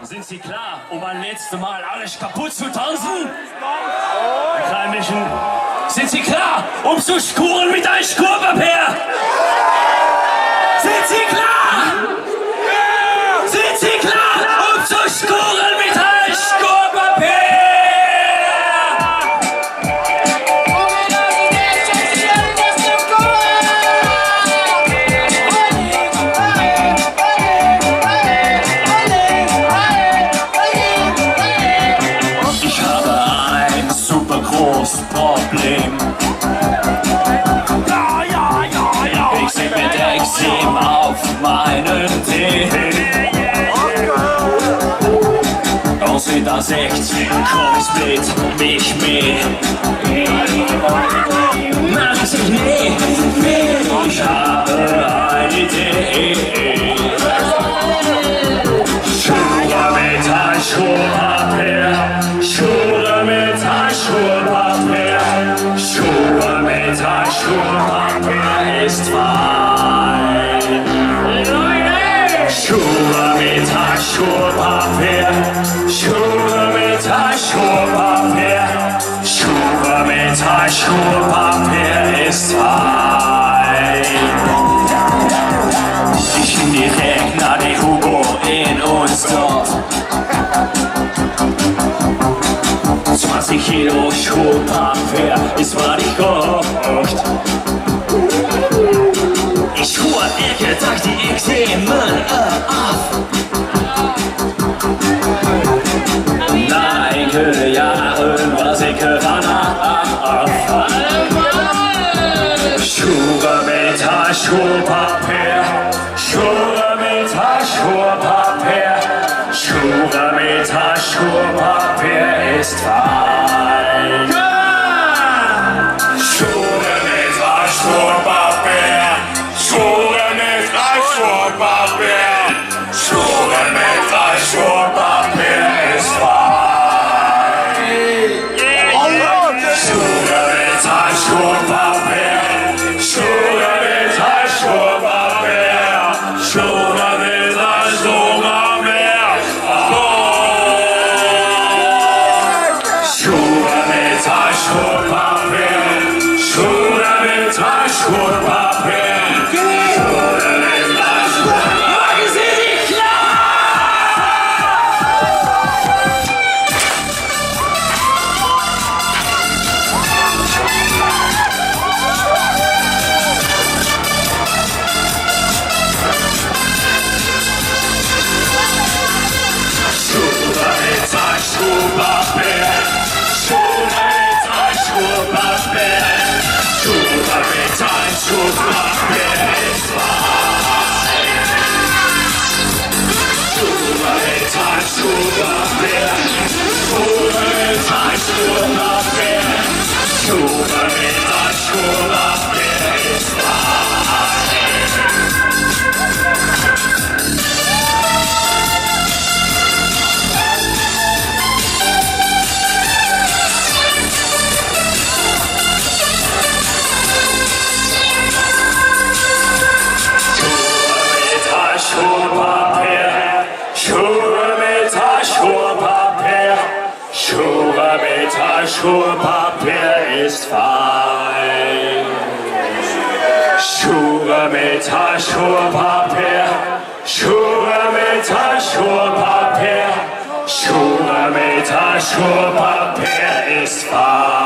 Sind Sie klar, um ein letztes Mal alles kaputt zu tanzen? Ein klein bisschen. Sind Sie klar, um zu skuren mit einem Skurpapier? Sind Sie klar? Sind Sie klar, um zu skuren mit einem Skurpapier? Problem. Ich seh mit Extrem auf meinen Tee. Aussieht das echt, kommst mit mich mit. Mach sich nie, ich habe eine Idee. Schuhe mit ein Schuhpapier, Schuhe mit ein Schuhpapier, Schuhe mit ein Schuhpapier ist fein. Schuhe mit ein Schuhpapier, Schuhe mit ein Schuhpapier, Schuhe mit ein Schuhpapier ist fein. Ich bin direkt nach der Hugo in uns Dorf. 20 Kilo Schuhpapier ist war nicht gekocht. Ich hol Ecke, tag die Extremen auf. Nach Jahren was ich gewann auf. Schuhe mit ein Schuhpapier, Schuhe mit ein Schuhpapier, Schuhe mit ein Schuhpapier ist fein. Schuhe mit ein Schuhpapier, Schuhe mit ein Schuhpapier, Schuhe mit ein Schuhpapier ist fein. Schuhe mit ein Schuhpapier, Schuhe mit ein Schuhpapier, Schuhe mit ein Schuhpapier. Schuhe mit ein Schuhpapier, Schuhe mit ein Schuhpapier, Schuhe mit ein Schuhpapier. Machen Sie sich klar! Schuhe mit ein Schuhpapier, Schuhe mit ein Schuhpapier, Schuhe mit ein Schuhpapier ist fein. Schuhe mit ein Schuhpapier, Schuhe mit ein Schuhpapier, Schuhe mit ein Schuhpapier ist fein. Schuhpapier, Schuhe mit ein Schuhpapier, Schuhe mit ein Schuhpapier ist fein. Schuhe mit ein Schuhpapier, Schuhe mit ein Schuhpapier, Schuhe mit ein Schuhpapier ist fein.